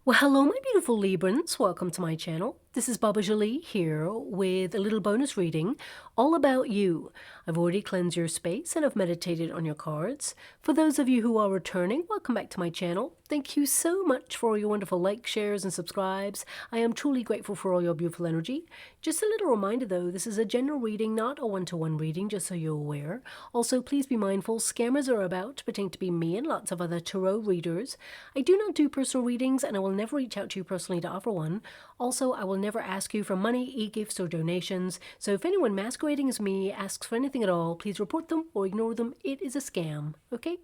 Well, hello, my beautiful Librans. Welcome to my channel. This is Baba Jolie here with a little bonus reading all about you. I've already cleansed your space and I've meditated on your cards. For those of you who are returning, welcome back to my channel. Thank you so much for all your wonderful likes, shares, and subscribes. I am truly grateful for all your beautiful energy. Just a little reminder though, this is a general reading, not a one-to-one reading, just so you're aware. Also, please be mindful, scammers are about, pretending to be me and lots of other tarot readers. I do not do personal readings and I will never reach out to you personally to offer one. Also, I will never ask you for money, e-gifts, or donations. So if anyone masquerading as me asks for anything at all, please report them or ignore them. It is a scam, okay?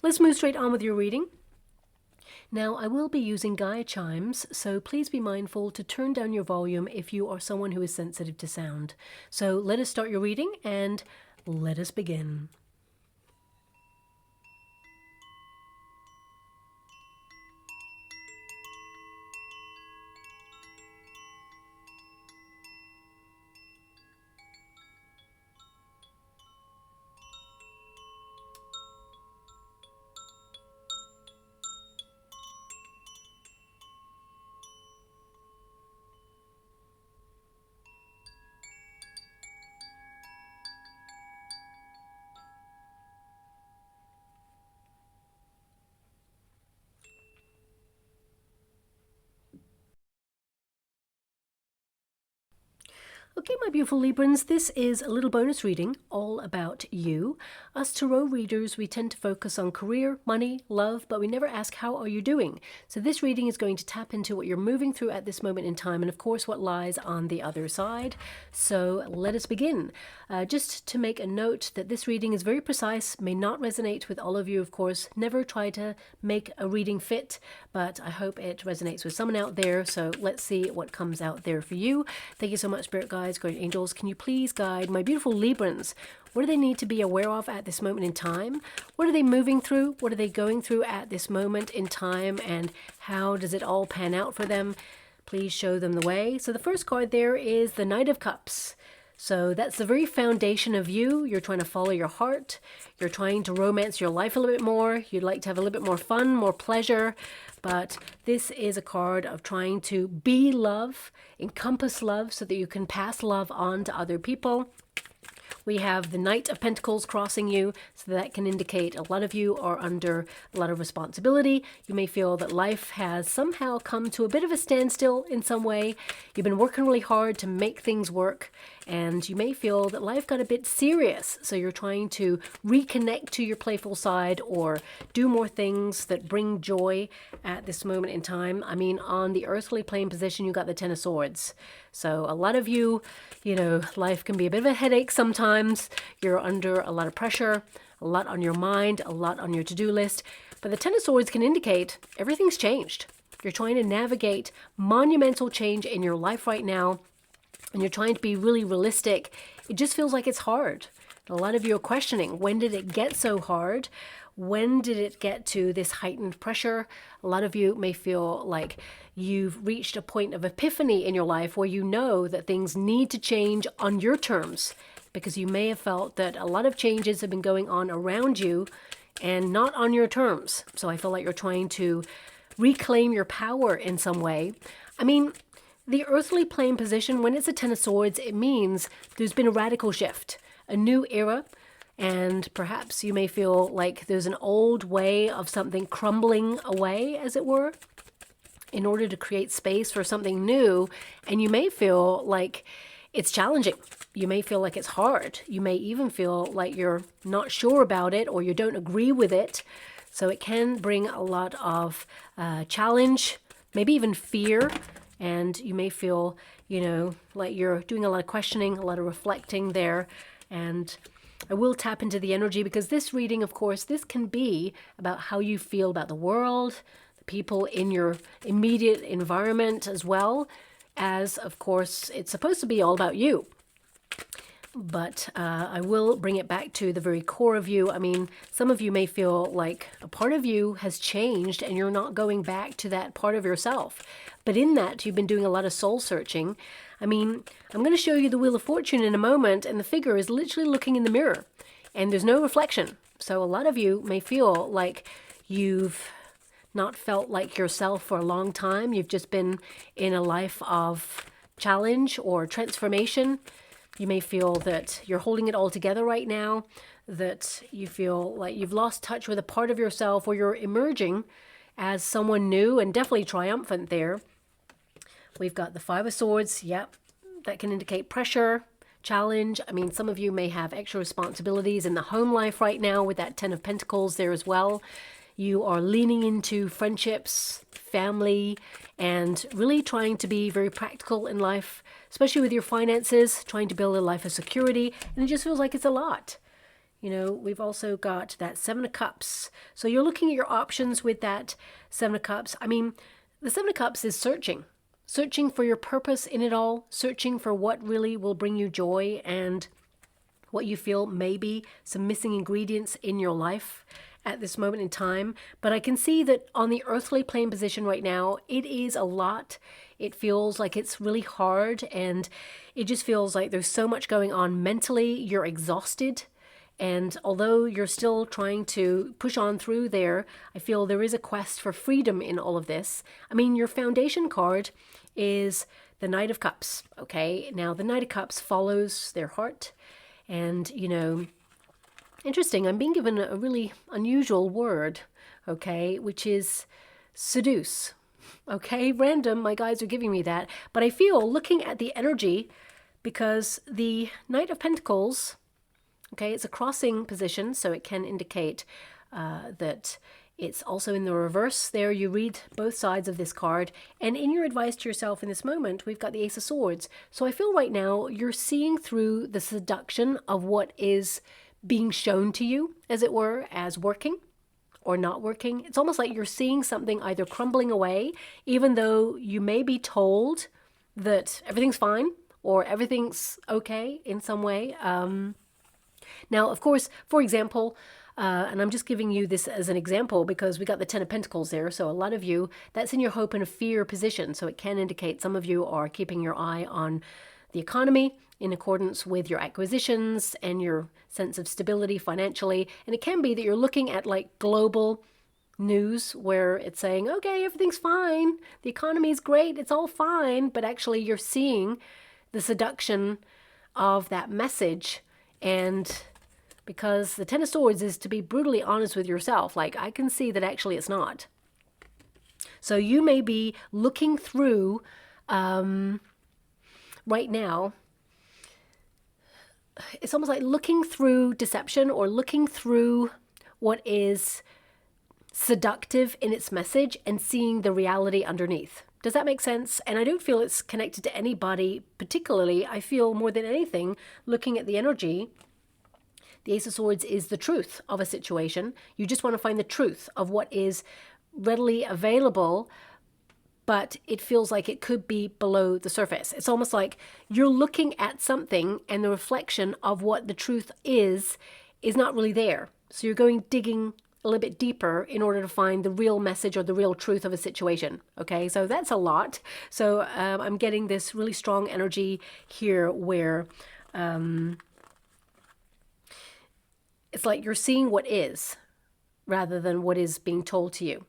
Let's move straight on with your reading. Now, I will be using Gaia chimes, so please be mindful to turn down your volume if you are someone who is sensitive to sound. So let us start your reading and let us begin. Okay, my beautiful Librans, this is a little bonus reading all about you. Us tarot readers, we tend to focus on career, money, love, but we never ask how are you doing. So this reading is going to tap into what you're moving through at this moment in time and of course what lies on the other side. So let us begin. Just to make a note that this reading is very precise, may not resonate with all of you, of course. Never try to make a reading fit, but I hope it resonates with someone out there. So let's see what comes out there for you. Thank you so much, Spirit Guides, Guardian Angels. Can you please guide my beautiful Librans? What do they need to be aware of at this moment in time? What are they moving through? What are they going through at this moment in time? And how does it all pan out for them? Please show them the way. So the first card there is the Knight of Cups. So that's the very foundation of you. You're trying to follow your heart. You're trying to romance your life a little bit more. You'd like to have a little bit more fun, more pleasure. But this is a card of trying to be love, encompass love so that you can pass love on to other people. We have the Knight of Pentacles crossing you, so that can indicate a lot of you are under a lot of responsibility. You may feel that life has somehow come to a bit of a standstill in some way. You've been working really hard to make things work, and you may feel that life got a bit serious. So you're trying to reconnect to your playful side or do more things that bring joy at this moment in time. I mean, on the earthly plane position, you got the Ten of Swords. So a lot of you, you know, life can be a bit of a headache sometimes. You're under a lot of pressure, a lot on your mind, a lot on your to-do list. But the Ten of Swords can indicate everything's changed. You're trying to navigate monumental change in your life right now, and you're trying to be really realistic. It just feels like it's hard. A lot of you are questioning, when did it get so hard? When did it get to this heightened pressure? A lot of you may feel like you've reached a point of epiphany in your life where you know that things need to change on your terms, because you may have felt that a lot of changes have been going on around you and not on your terms. So I feel like you're trying to reclaim your power in some way. I mean, the earthly plane position, when it's a Ten of Swords, it means there's been a radical shift, a new era. And perhaps you may feel like there's an old way of something crumbling away, as it were, in order to create space for something new. And you may feel like it's challenging. You may feel like it's hard. You may even feel like you're not sure about it or you don't agree with it. So it can bring a lot of challenge, maybe even fear. And you may feel, you know, like you're doing a lot of questioning, a lot of reflecting there. And I will tap into the energy because this reading, of course, this can be about how you feel about the world, the people in your immediate environment, as well as, of course, it's supposed to be all about you. But I will bring it back to the very core of you. I mean, some of you may feel like a part of you has changed and you're not going back to that part of yourself. But in that, you've been doing a lot of soul searching. I mean, I'm going to show you the Wheel of Fortune in a moment, and the figure is literally looking in the mirror, and there's no reflection. So a lot of you may feel like you've not felt like yourself for a long time. You've just been in a life of challenge or transformation. You may feel that you're holding it all together right now, that you feel like you've lost touch with a part of yourself, or you're emerging as someone new and definitely triumphant there. We've got the Five of Swords. Yep, that can indicate pressure, challenge. I mean, some of you may have extra responsibilities in the home life right now with that Ten of Pentacles there as well. You are leaning into friendships, family, and really trying to be very practical in life, especially with your finances, trying to build a life of security, and it just feels like it's a lot. You know, we've also got that Seven of Cups. So you're looking at your options with that Seven of Cups. I mean, the Seven of Cups is searching for your purpose in it all, searching for what really will bring you joy and what you feel may be some missing ingredients in your life at this moment in time. But I can see that on the earthly plane position right now, it is a lot. It feels like it's really hard, and it just feels like there's so much going on mentally. You're exhausted. And although you're still trying to push on through there, I feel there is a quest for freedom in all of this. I mean, your foundation card is the Knight of Cups, okay? Now, the Knight of Cups follows their heart. And, you know, interesting, I'm being given a really unusual word, okay, which is seduce. Okay, random, my guides are giving me that. But I feel, looking at the energy, because the Knight of Pentacles, okay, it's a crossing position, so it can indicate that it's also in the reverse. There you read both sides of this card. And in your advice to yourself in this moment, we've got the Ace of Swords. So I feel right now you're seeing through the seduction of what is being shown to you, as it were, as working or not working. It's almost like you're seeing something either crumbling away, even though you may be told that everything's fine or everything's okay in some way. Now, of course, for example, and I'm just giving you this as an example because we got the Ten of Pentacles there. So a lot of you, that's in your hope and fear position. So it can indicate some of you are keeping your eye on the economy in accordance with your acquisitions and your sense of stability financially. And it can be that you're looking at like global news where it's saying, okay, everything's fine. The economy is great. It's all fine. But actually you're seeing the seduction of that message. And because the Ten of Swords is to be brutally honest with yourself, like I can see that actually it's not. So you may be looking through right now, it's almost like looking through deception or looking through what is seductive in its message and seeing the reality underneath. Does that make sense? And I don't feel it's connected to anybody particularly. I feel more than anything, looking at the energy, the Ace of Swords is the truth of a situation. You just want to find the truth of what is readily available, but it feels like it could be below the surface. It's almost like you're looking at something and the reflection of what the truth is not really there. So you're going digging a little bit deeper in order to find the real message or the real truth of a situation. Okay, so that's a lot. So I'm getting this really strong energy here where it's like you're seeing what is rather than what is being told to you.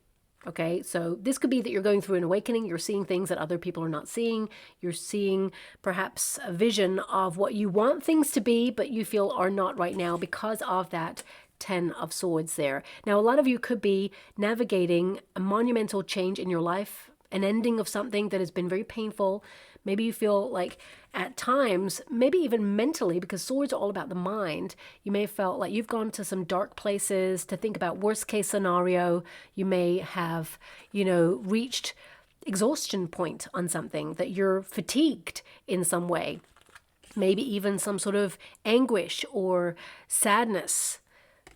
Okay, so this could be that you're going through an awakening. You're seeing things that other people are not seeing. You're seeing perhaps a vision of what you want things to be, but you feel are not right now because of that Ten of Swords there. Now, a lot of you could be navigating a monumental change in your life, an ending of something that has been very painful. Maybe you feel like at times, maybe even mentally, because swords are all about the mind, you may have felt like you've gone to some dark places to think about worst case scenario. You may have, you know, reached exhaustion point on something, that you're fatigued in some way. Maybe even some sort of anguish or sadness.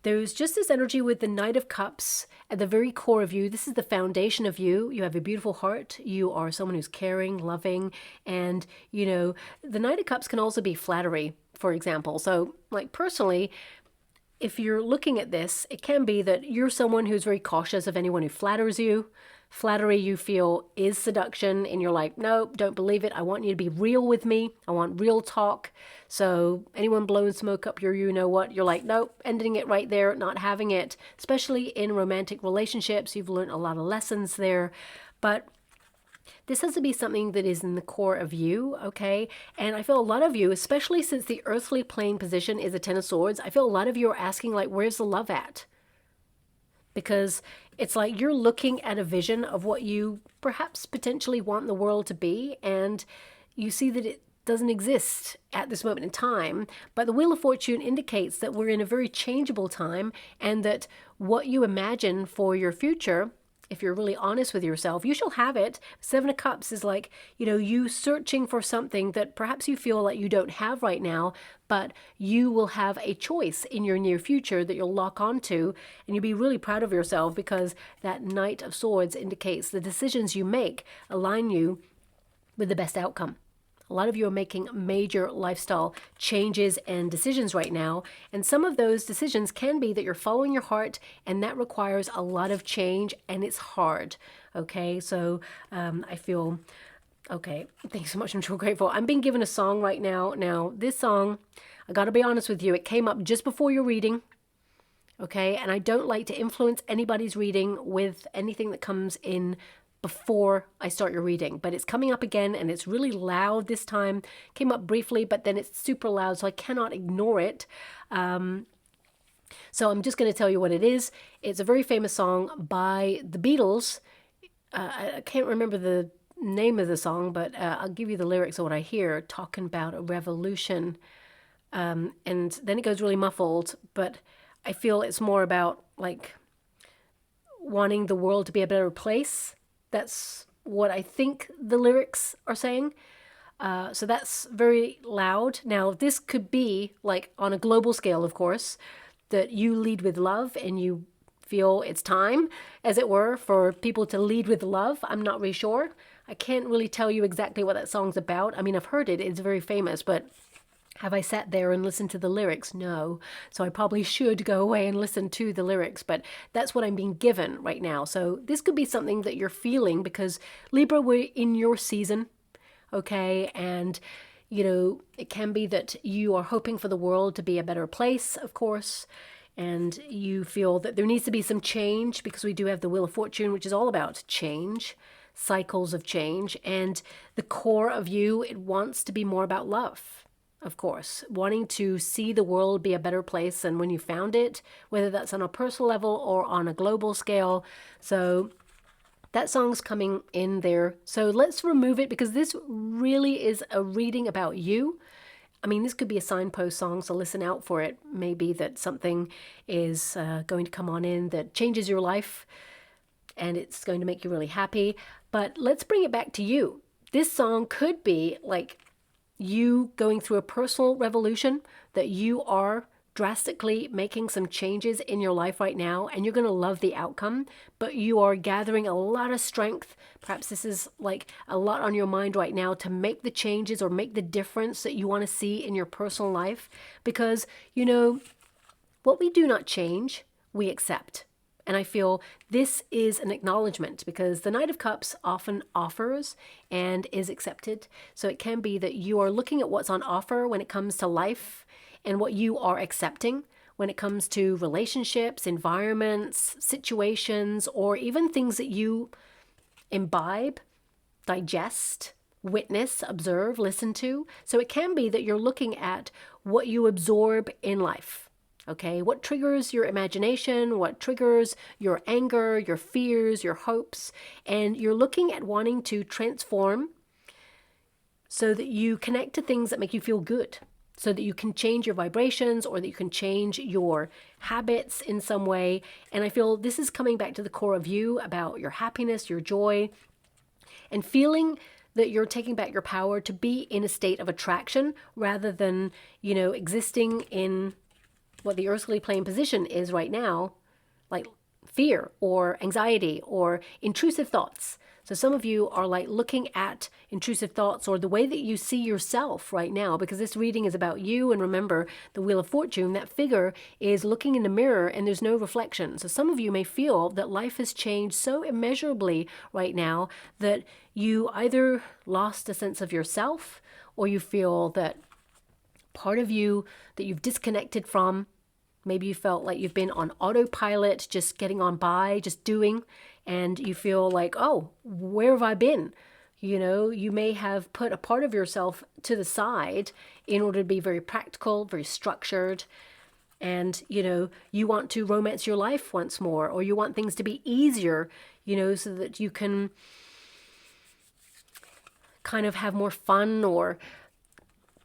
There's just this energy with the Knight of Cups at the very core of you. This is the foundation of you. You have a beautiful heart. You are someone who's caring, loving, and, you know, the Knight of Cups can also be flattery, for example. So, like, personally, if you're looking at this, it can be that you're someone who's very cautious of anyone who flatters you. flattery you feel is seduction, and you're like, nope, don't believe it. I want you to be real with me. I want real talk. So anyone blowing smoke up your you-know-what, you're like, nope, ending it right there, not having it. Especially in romantic relationships, you've learned a lot of lessons there. But this has to be something that is in the core of you, okay? And I feel a lot of you, especially since the earthly plane position is a Ten of Swords, I feel a lot of you are asking, like, where's the love at? Because it's like you're looking at a vision of what you perhaps potentially want the world to be, and you see that it doesn't exist at this moment in time. But the Wheel of Fortune indicates that we're in a very changeable time, and that what you imagine for your future, if you're really honest with yourself, you shall have it. Seven of Cups is like, you searching for something that perhaps you feel like you don't have right now, but you will have a choice in your near future that you'll lock onto, and you'll be really proud of yourself, because that Knight of Swords indicates the decisions you make align you with the best outcome. A lot of you are making major lifestyle changes and decisions right now. And some of those decisions can be that you're following your heart, and that requires a lot of change, and it's hard. Okay, so I feel, okay, thanks so much. I'm so grateful. I'm being given a song right now. Now, this song, I got to be honest with you, it came up just before your reading. Okay, and I don't like to influence anybody's reading with anything that comes in before I start your reading, but it's coming up again, and it's really loud this time. Came up briefly, but then it's super loud, so I cannot ignore it. So I'm just going to tell you what it is. It's a very famous song by the Beatles. I can't remember the name of the song, but I'll give you the lyrics of what I hear, talking about a revolution. And then it goes really muffled, but I feel it's more about like wanting the world to be a better place. That's what I think the lyrics are saying. So that's very loud. Now, this could be like on a global scale, of course, that you lead with love and you feel it's time, as it were, for people to lead with love. I'm not really sure. I can't really tell you exactly what that song's about. I mean, I've heard it. It's very famous, but have I sat there and listened to the lyrics? No. So I probably should go away and listen to the lyrics, but that's what I'm being given right now. So this could be something that you're feeling, because Libra, we're in your season, okay? And, it can be that you are hoping for the world to be a better place, of course, and you feel that there needs to be some change, because we do have the Wheel of Fortune, which is all about change, cycles of change, and the core of you, it wants to be more about love. Of course, wanting to see the world be a better place than when you found it, whether that's on a personal level or on a global scale. So that song's coming in there. So let's remove it, because this really is a reading about you. I mean, this could be a signpost song, so listen out for it. Maybe that something is going to come on in that changes your life, and it's going to make you really happy. But let's bring it back to you. This song could be like you going through a personal revolution, that you are drastically making some changes in your life right now, and you're going to love the outcome, but you are gathering a lot of strength. Perhaps this is like a lot on your mind right now to make the changes or make the difference that you want to see in your personal life, because, what we do not change, we accept. And I feel this is an acknowledgement, because the Knight of Cups often offers and is accepted. So it can be that you are looking at what's on offer when it comes to life, and what you are accepting when it comes to relationships, environments, situations, or even things that you imbibe, digest, witness, observe, listen to. So it can be that you're looking at what you absorb in life. Okay, what triggers your imagination, what triggers your anger, your fears, your hopes, and you're looking at wanting to transform so that you connect to things that make you feel good, so that you can change your vibrations, or that you can change your habits in some way. And I feel this is coming back to the core of you, about your happiness, your joy, and feeling that you're taking back your power to be in a state of attraction, rather than, existing in what the earthly plane position is right now, like fear or anxiety or intrusive thoughts. So some of you are like looking at intrusive thoughts or the way that you see yourself right now, because this reading is about you. And remember, the Wheel of Fortune, that figure is looking in the mirror and there's no reflection. So some of you may feel that life has changed so immeasurably right now that you either lost a sense of yourself, or you feel that part of you that you've disconnected from. Maybe you felt like you've been on autopilot, just getting on by, just doing, and you feel like, oh, where have I been? You know, you may have put a part of yourself to the side in order to be very practical, very structured, and, you know, you want to romance your life once more, or you want things to be easier, you know, so that you can kind of have more fun or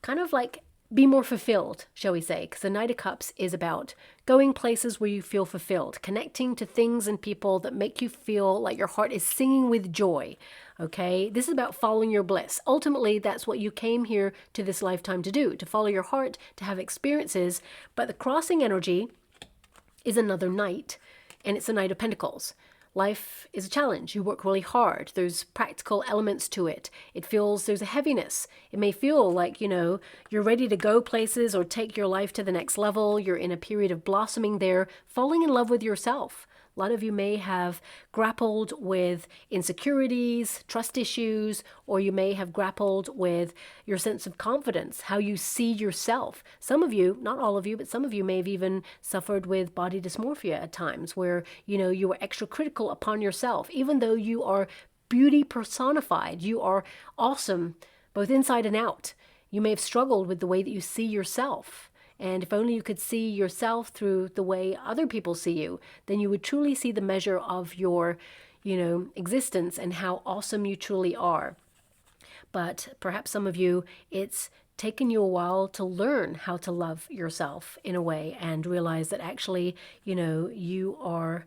kind of like be more fulfilled, shall we say, because the Knight of Cups is about going places where you feel fulfilled, connecting to things and people that make you feel like your heart is singing with joy, okay? This is about following your bliss. Ultimately, that's what you came here to this lifetime to do, to follow your heart, to have experiences. But the crossing energy is another Knight, and it's a Knight of Pentacles. Life is a challenge. You work really hard. There's practical elements to it. It feels there's a heaviness. It may feel like, you know, you're ready to go places or take your life to the next level. You're in a period of blossoming there, falling in love with yourself. A lot of you may have grappled with insecurities, trust issues, or you may have grappled with your sense of confidence, how you see yourself. Some of you, not all of you, but some of you may have even suffered with body dysmorphia at times where, you know, you were extra critical upon yourself, even though you are beauty personified. You are awesome, both inside and out. You may have struggled with the way that you see yourself. And if only you could see yourself through the way other people see you, then you would truly see the measure of your, you know, existence and how awesome you truly are. But perhaps some of you, it's taken you a while to learn how to love yourself in a way and realize that actually, you know, you are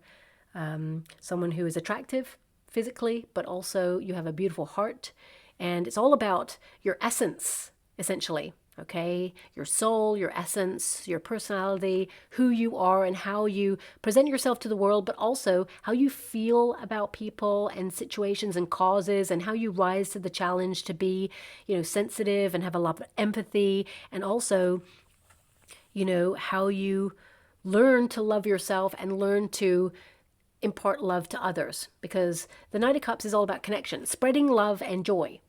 someone who is attractive physically, but also you have a beautiful heart. And it's all about your essence, essentially. Okay, your soul, your essence, your personality, who you are and how you present yourself to the world, but also how you feel about people and situations and causes, and how you rise to the challenge to be, you know, sensitive and have a lot of empathy, and also, you know, how you learn to love yourself and learn to impart love to others, because the Knight of Cups is all about connection, spreading love and joy.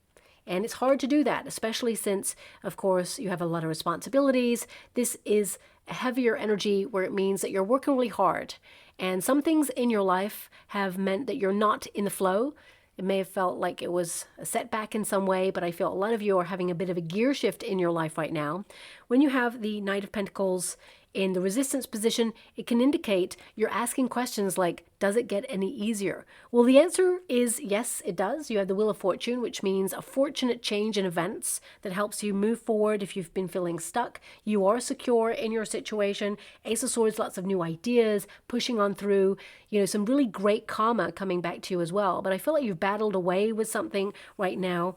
And it's hard to do that, especially since, of course, you have a lot of responsibilities. This is a heavier energy where it means that you're working really hard. And some things in your life have meant that you're not in the flow. It may have felt like it was a setback in some way, but I feel a lot of you are having a bit of a gear shift in your life right now. When you have the Knight of Pentacles in the resistance position, it can indicate you're asking questions like, does it get any easier? Well, the answer is yes, it does. You have the Wheel of Fortune, which means a fortunate change in events that helps you move forward if you've been feeling stuck. You are secure in your situation. Ace of Swords, lots of new ideas, pushing on through, you know, some really great karma coming back to you as well. But I feel like you've battled away with something right now.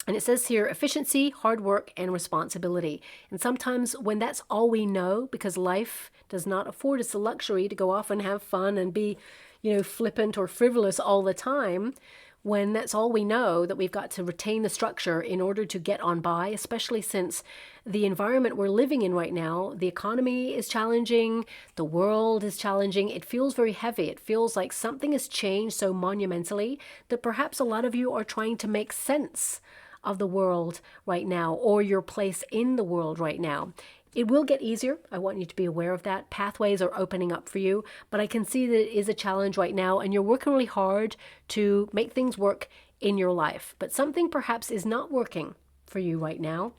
And it says here, efficiency, hard work, and responsibility. And sometimes when that's all we know, because life does not afford us the luxury to go off and have fun and be, you know, flippant or frivolous all the time, when that's all we know, that we've got to retain the structure in order to get on by, especially since the environment we're living in right now, the economy is challenging, the world is challenging, it feels very heavy. It feels like something has changed so monumentally that perhaps a lot of you are trying to make sense of the world right now, or your place in the world right now. It will get easier. I want you to be aware of that. Pathways are opening up for you, but I can see that it is a challenge right now, and you're working really hard to make things work in your life. But something perhaps is not working for you right now,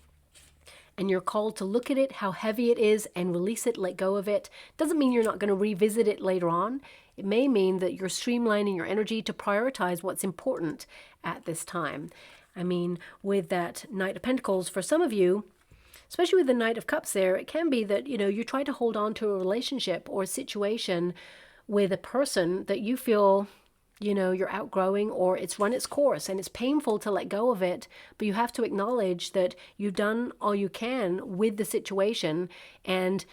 and you're called to look at it, how heavy it is, and release it, let go of it. Doesn't mean you're not going to revisit it later on. It may mean that you're streamlining your energy to prioritize what's important at this time. I mean, with that Knight of Pentacles, for some of you, especially with the Knight of Cups there, it can be that, you know, you try to hold on to a relationship or a situation with a person that you feel, you know, you're outgrowing, or it's run its course and it's painful to let go of it. But you have to acknowledge that you've done all you can with the situation, and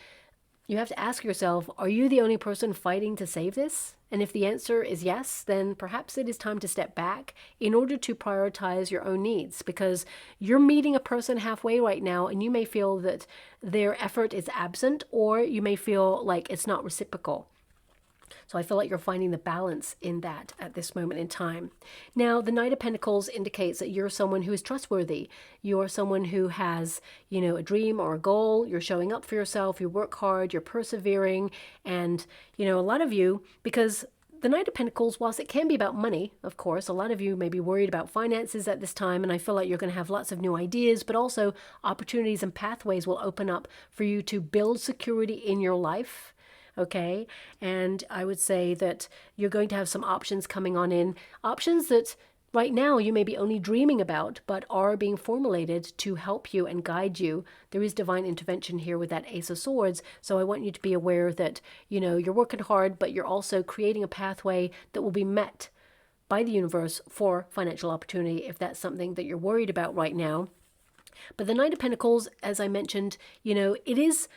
You have to ask yourself, are you the only person fighting to save this? And if the answer is yes, then perhaps it is time to step back in order to prioritize your own needs, because you're meeting a person halfway right now and you may feel that their effort is absent, or you may feel like it's not reciprocal. So I feel like you're finding the balance in that at this moment in time. Now, the Knight of Pentacles indicates that you're someone who is trustworthy. You're someone who has, a dream or a goal. You're showing up for yourself. You work hard. You're persevering. And, a lot of you, because the Knight of Pentacles, whilst it can be about money, of course, a lot of you may be worried about finances at this time, and I feel like you're going to have lots of new ideas, but also opportunities and pathways will open up for you to build security in your life. Okay, and I would say that you're going to have some options coming on in, options that right now you may be only dreaming about, but are being formulated to help you and guide you. There is divine intervention here with that Ace of Swords, so I want you to be aware that, you're working hard, but you're also creating a pathway that will be met by the universe for financial opportunity if that's something that you're worried about right now. But the Knight of Pentacles, as I mentioned, it is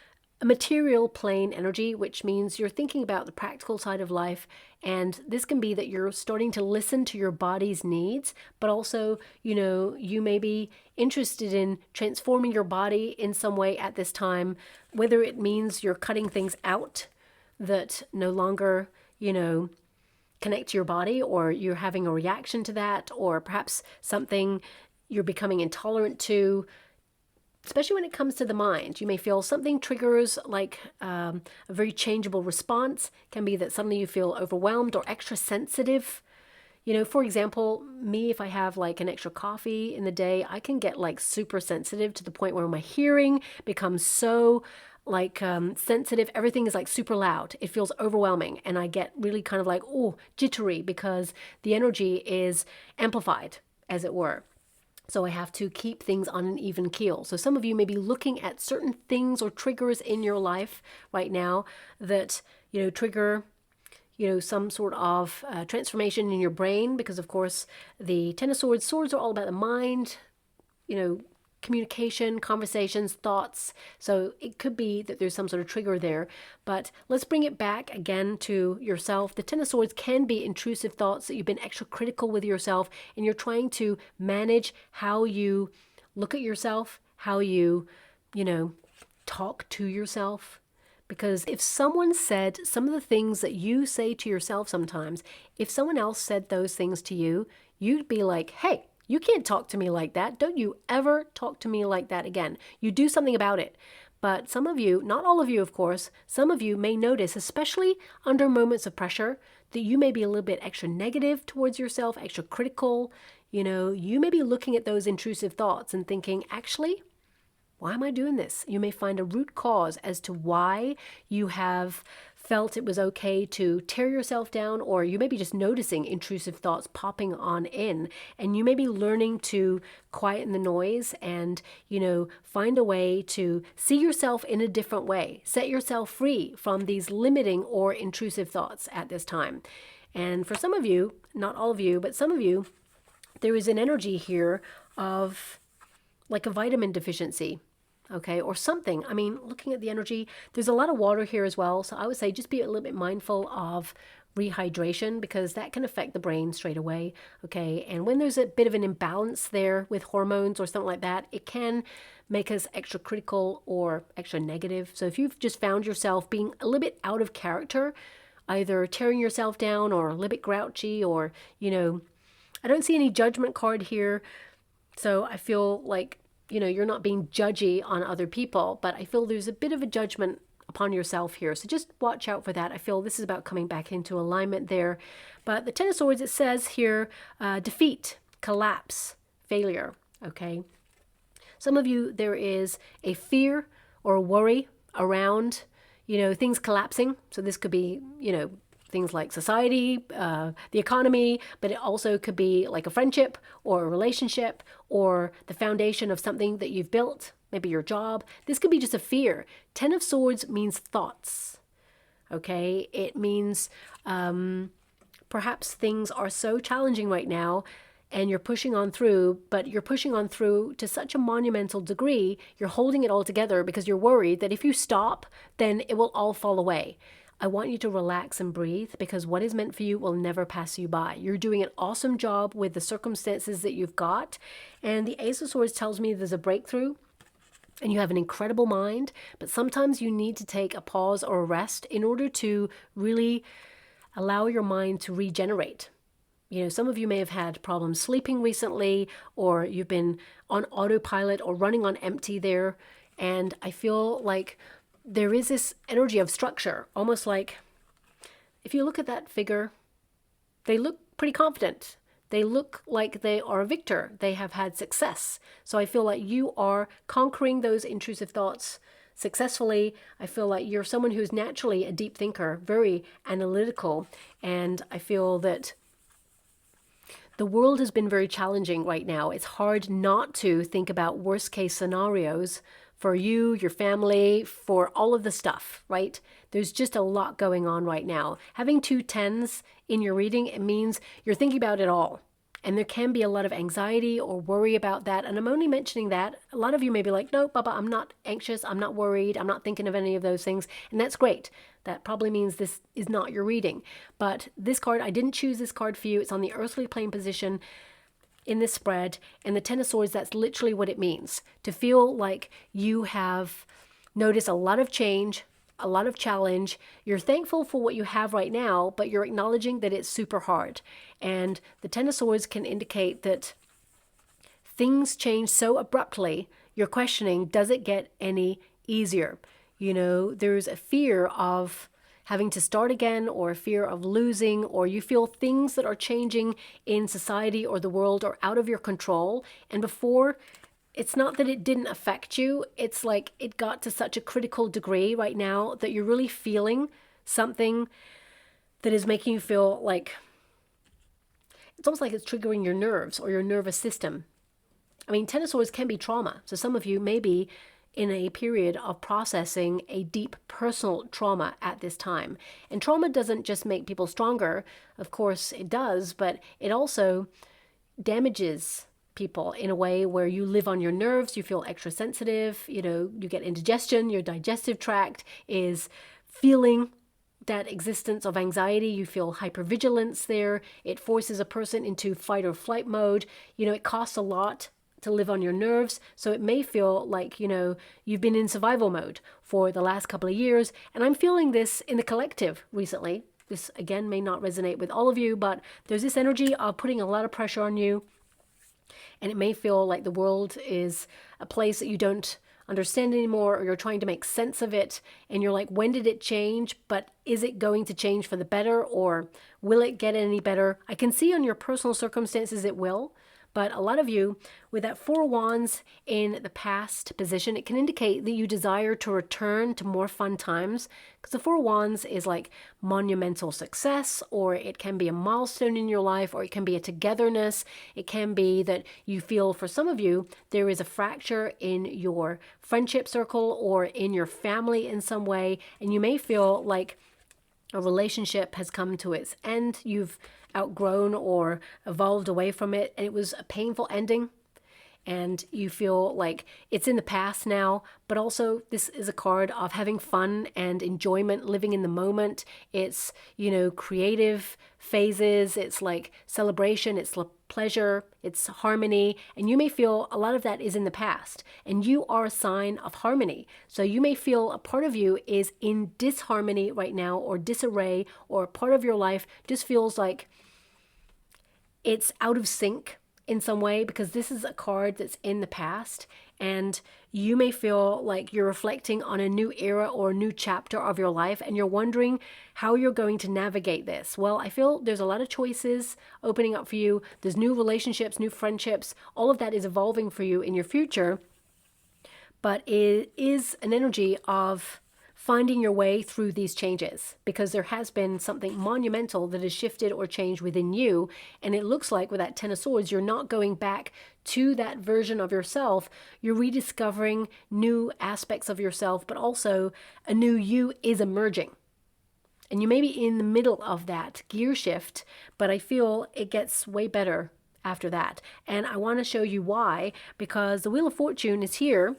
a material plane energy, which means you're thinking about the practical side of life. And this can be that you're starting to listen to your body's needs, but also, you may be interested in transforming your body in some way at this time, whether it means you're cutting things out that no longer, connect to your body, or you're having a reaction to that, or perhaps something you're becoming intolerant to. Especially when it comes to the mind, you may feel something triggers like a very changeable response. It can be that suddenly you feel overwhelmed or extra sensitive. For example, me, if I have like an extra coffee in the day, I can get like super sensitive to the point where my hearing becomes so sensitive. Everything is like super loud. It feels overwhelming. And I get really kind of like, jittery, because the energy is amplified, as it were. So I have to keep things on an even keel. So some of you may be looking at certain things or triggers in your life right now that, trigger, some sort of transformation in your brain, because of course the Ten of Swords, swords are all about the mind, communication, conversations, thoughts. So it could be that there's some sort of trigger there, but let's bring it back again to yourself. The Ten of Swords can be intrusive thoughts that you've been extra critical with yourself, and you're trying to manage how you look at yourself, how you, talk to yourself. Because if someone said some of the things that you say to yourself sometimes, if someone else said those things to you, you'd be like, hey, you can't talk to me like that. Don't you ever talk to me like that again. You do something about it. But some of you, not all of you, of course, some of you may notice, especially under moments of pressure, that you may be a little bit extra negative towards yourself, extra critical. You may be looking at those intrusive thoughts and thinking, actually, why am I doing this? You may find a root cause as to why you have felt it was okay to tear yourself down, or you may be just noticing intrusive thoughts popping on in, and you may be learning to quieten the noise and, find a way to see yourself in a different way, set yourself free from these limiting or intrusive thoughts at this time. And for some of you, not all of you, but some of you, there is an energy here of like a vitamin deficiency. Okay, or something. I mean, looking at the energy, there's a lot of water here as well. So I would say just be a little bit mindful of rehydration, because that can affect the brain straight away. Okay, and when there's a bit of an imbalance there with hormones or something like that, it can make us extra critical or extra negative. So if you've just found yourself being a little bit out of character, either tearing yourself down or a little bit grouchy, or, I don't see any judgment card here. So I feel like, you're not being judgy on other people, but I feel there's a bit of a judgment upon yourself here. So just watch out for that. I feel this is about coming back into alignment there. But the Ten of Swords, it says here, defeat, collapse, failure. Okay. Some of you, there is a fear or a worry around, things collapsing. So this could be, things like society, the economy, but it also could be like a friendship or a relationship or the foundation of something that you've built, maybe your job. This could be just a fear. Ten of Swords means thoughts. Okay, it means perhaps things are so challenging right now. and you're pushing on through, but you're pushing on through to such a monumental degree, you're holding it all together because you're worried that if you stop, then it will all fall away. I want you to relax and breathe, because what is meant for you will never pass you by. You're doing an awesome job with the circumstances that you've got. And the Ace of Swords tells me there's a breakthrough and you have an incredible mind, but sometimes you need to take a pause or a rest in order to really allow your mind to regenerate. You know, some of you may have had problems sleeping recently, or you've been on autopilot or running on empty there. And I feel like there is this energy of structure, almost like if you look at that figure, they look pretty confident. They look like they are a victor. They have had success. So I feel like you are conquering those intrusive thoughts successfully. I feel like you're someone who's naturally a deep thinker, very analytical. And I feel that the world has been very challenging right now. It's hard not to think about worst case scenarios for you, your family, for all of the stuff, right? There's just a lot going on right now. Having 2 10s in your reading, it means you're thinking about it all. And there can be a lot of anxiety or worry about that. And I'm only mentioning that. A lot of you may be like, no, Baba, I'm not anxious. I'm not worried. I'm not thinking of any of those things. And that's great. That probably means this is not your reading. But this card, I didn't choose this card for you. It's on the earthly plane position in this spread. And the Ten of Swords, that's literally what it means. To feel like you have noticed a lot of change, a lot of challenge. You're thankful for what you have right now, but you're acknowledging that it's super hard. And the Ten of Swords can indicate that things change so abruptly, you're questioning, does it get any easier? You know, there's a fear of having to start again, or a fear of losing, or you feel things that are changing in society or the world are out of your control. And before, it's not that it didn't affect you. It's like it got to such a critical degree right now that you're really feeling something that is making you feel like, it's almost like it's triggering your nerves or your nervous system. I mean, Ten of Swords can be trauma. So some of you may be in a period of processing a deep personal trauma at this time. And trauma doesn't just make people stronger. Of course it does, but it also damages people in a way where you live on your nerves, you feel extra sensitive, you know, you get indigestion, your digestive tract is feeling that existence of anxiety, you feel hypervigilance there, it forces a person into fight or flight mode, you know, it costs a lot to live on your nerves, so it may feel like, you know, you've been in survival mode for the last couple of years, and I'm feeling this in the collective recently. This, again, may not resonate with all of you, but there's this energy of putting a lot of pressure on you. And it may feel like the world is a place that you don't understand anymore, or you're trying to make sense of it. And you're like, when did it change? But is it going to change for the better, or will it get any better? I can see on your personal circumstances it will. But a lot of you, with that 4 of Wands in the past position, it can indicate that you desire to return to more fun times. Because the 4 of Wands is like monumental success, or it can be a milestone in your life, or it can be a togetherness. It can be that you feel, for some of you, there is a fracture in your friendship circle or in your family in some way. And you may feel like a relationship has come to its end. You've outgrown or evolved away from it, and it was a painful ending, and you feel like it's in the past now. But also, this is a card of having fun and enjoyment, living in the moment. It's, you know, creative phases, it's like celebration, it's pleasure, it's harmony, and you may feel a lot of that is in the past, and you are a sign of harmony. So you may feel a part of you is in disharmony right now, or disarray, or a part of your life just feels like it's out of sync in some way, because this is a card that's in the past, and you may feel like you're reflecting on a new era or a new chapter of your life, and you're wondering how you're going to navigate this. Well, I feel there's a lot of choices opening up for you. There's new relationships, new friendships, all of that is evolving for you in your future, but it is an energy of finding your way through these changes, because there has been something monumental that has shifted or changed within you. And it looks like with that 10 of Swords, you're not going back to that version of yourself. You're rediscovering new aspects of yourself, but also a new you is emerging. And you may be in the middle of that gear shift, but I feel it gets way better after that. And I want to show you why, because the Wheel of Fortune is here.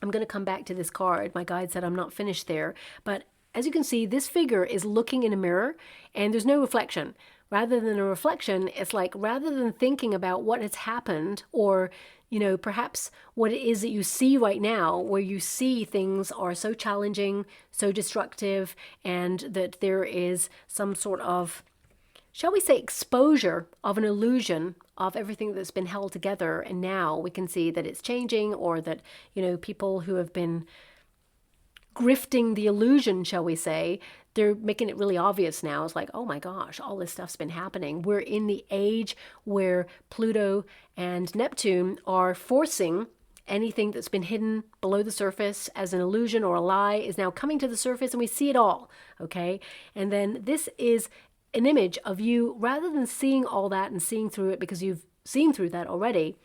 I'm going to come back to this card. My guide said I'm not finished there. But as you can see, this figure is looking in a mirror and there's no reflection. Rather than a reflection, it's like rather than thinking about what has happened or, you know, perhaps what it is that you see right now, where you see things are so challenging, so destructive, and that there is some sort of, shall we say, exposure of an illusion of everything that's been held together. And now we can see that it's changing, or that, you know, people who have been grifting the illusion, shall we say, they're making it really obvious now. It's like, oh my gosh, all this stuff's been happening. We're in the age where Pluto and Neptune are forcing anything that's been hidden below the surface as an illusion or a lie is now coming to the surface, and we see it all, okay? And then this is an image of you, rather than seeing all that and seeing through it because you've seen through that already.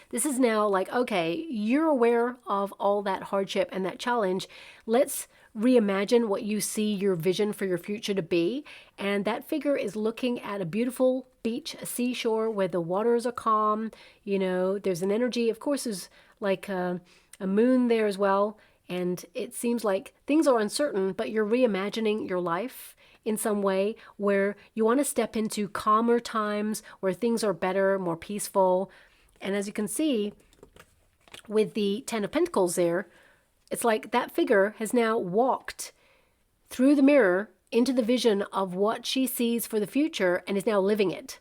This is now like, okay, you're aware of all that hardship and that challenge. Let's reimagine what you see your vision for your future to be. And that figure is looking at a beautiful beach, a seashore where the waters are calm. You know, there's an energy. Of course, there's like a moon there as well. And it seems like things are uncertain, but you're reimagining your life in some way where you want to step into calmer times where things are better, more peaceful. And as you can see with the Ten of Pentacles there, it's like that figure has now walked through the mirror into the vision of what she sees for the future and is now living it,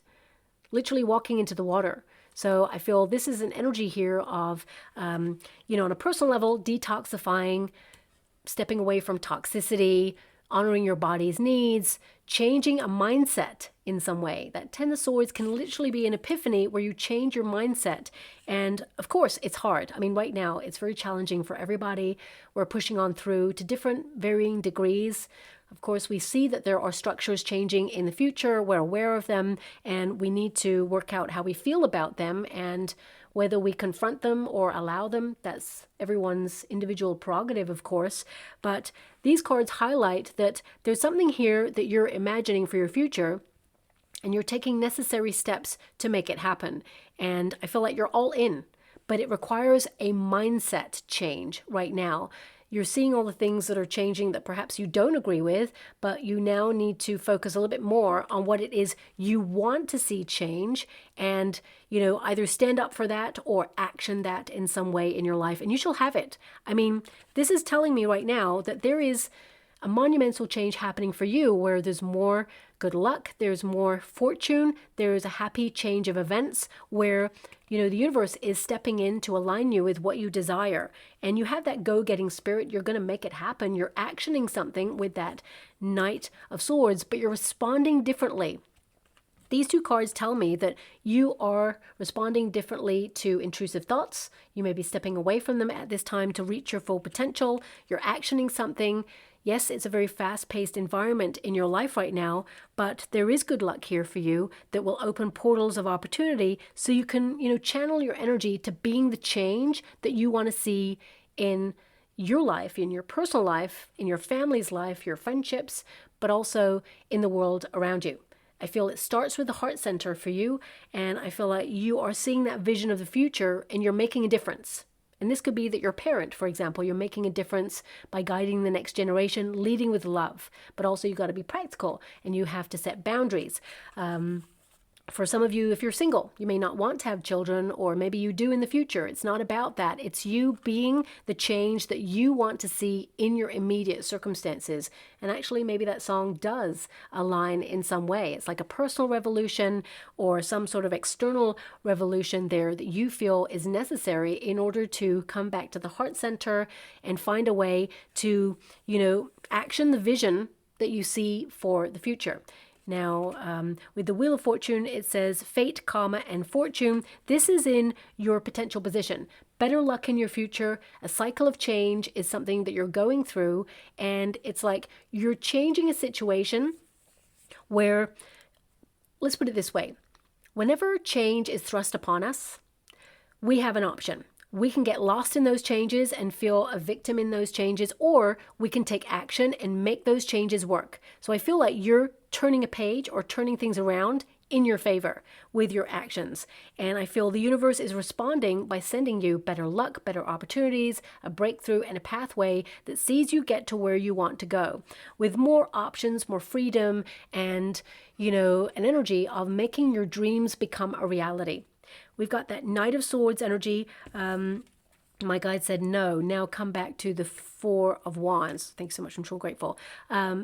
literally walking into the water. So I feel this is an energy here of, you know, on a personal level, detoxifying, stepping away from toxicity, honoring your body's needs, changing a mindset in some way. That Ten of Swords can literally be an epiphany where you change your mindset. And of course, it's hard. I mean, right now, it's very challenging for everybody. We're pushing on through to different varying degrees. Of course, we see that there are structures changing in the future. We're aware of them, and we need to work out how we feel about them and whether we confront them or allow them. That's everyone's individual prerogative, of course. But these cards highlight that there's something here that you're imagining for your future, and you're taking necessary steps to make it happen. And I feel like you're all in, but it requires a mindset change right now. You're seeing all the things that are changing that perhaps you don't agree with, but you now need to focus a little bit more on what it is you want to see change and, you know, either stand up for that or action that in some way in your life, and you shall have it. I mean, this is telling me right now that there is a monumental change happening for you where there's more good luck, there's more fortune, there's a happy change of events where, you know, the universe is stepping in to align you with what you desire. And you have that go-getting spirit. You're going to make it happen. You're actioning something with that Knight of Swords, but you're responding differently. These two cards tell me that you are responding differently to intrusive thoughts. You may be stepping away from them at this time to reach your full potential. You're actioning something. Yes, it's a very fast-paced environment in your life right now, but there is good luck here for you that will open portals of opportunity so you can, you know, channel your energy to being the change that you want to see in your life, in your personal life, in your family's life, your friendships, but also in the world around you. I feel it starts with the heart center for you, and I feel like you are seeing that vision of the future and you're making a difference. And this could be that your parent, for example, you're making a difference by guiding the next generation, leading with love. But also you've got to be practical and you have to set boundaries. For some of you, if you're single, you may not want to have children, or maybe you do in the future. It's not about that. It's you being the change that you want to see in your immediate circumstances. And actually, maybe that song does align in some way. It's like a personal revolution or some sort of external revolution there that you feel is necessary in order to come back to the heart center and find a way to, you know, action the vision that you see for the future. Now, with the Wheel of Fortune, it says fate, karma, and fortune. This is in your potential position. Better luck in your future. A cycle of change is something that you're going through. And it's like you're changing a situation where, let's put it this way. Whenever change is thrust upon us, we have an option. We can get lost in those changes and feel a victim in those changes, or we can take action and make those changes work. So I feel like you're turning a page or turning things around in your favor with your actions. And I feel the universe is responding by sending you better luck, better opportunities, a breakthrough, and a pathway that sees you get to where you want to go with more options, more freedom, and, an energy of making your dreams become a reality. We've got that Knight of Swords energy. My guide said, no, now come back to the Four of Wands. Thanks so much. I'm so grateful.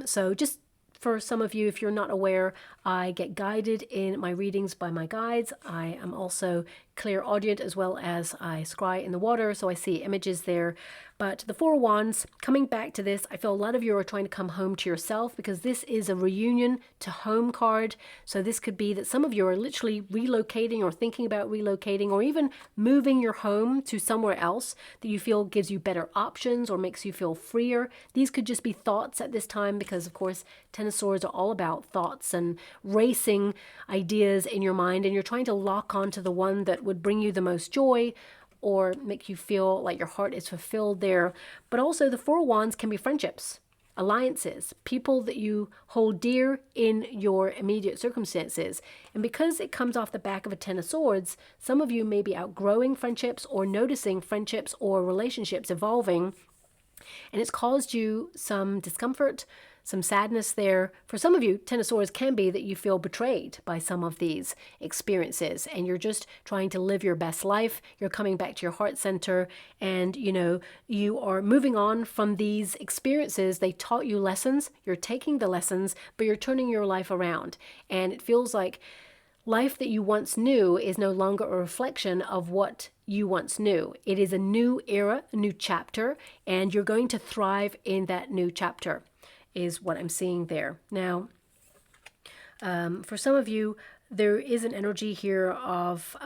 So just for some of you, if you're not aware, I get guided in my readings by my guides. I am also clairaudient as well as I scry in the water, so I see images there. But the Four of Wands, coming back to this, I feel a lot of you are trying to come home to yourself because this is a reunion to home card. So this could be that some of you are literally relocating or thinking about relocating or even moving your home to somewhere else that you feel gives you better options or makes you feel freer. These could just be thoughts at this time because, of course, Ten of Swords are all about thoughts and racing ideas in your mind, and you're trying to lock onto the one that would bring you the most joy or make you feel like your heart is fulfilled there. But also the Four of Wands can be friendships, alliances, people that you hold dear in your immediate circumstances. And because it comes off the back of a Ten of Swords, some of you may be outgrowing friendships or noticing friendships or relationships evolving, and it's caused you some discomfort, some sadness there. For some of you, Ten of Swords can be that you feel betrayed by some of these experiences and you're just trying to live your best life. You're coming back to your heart center and, you are moving on from these experiences. They taught you lessons. You're taking the lessons, but you're turning your life around. And it feels like life that you once knew is no longer a reflection of what you once knew. It is a new era, a new chapter, and you're going to thrive in that new chapter, is what I'm seeing there. Now, for some of you, there is an energy here of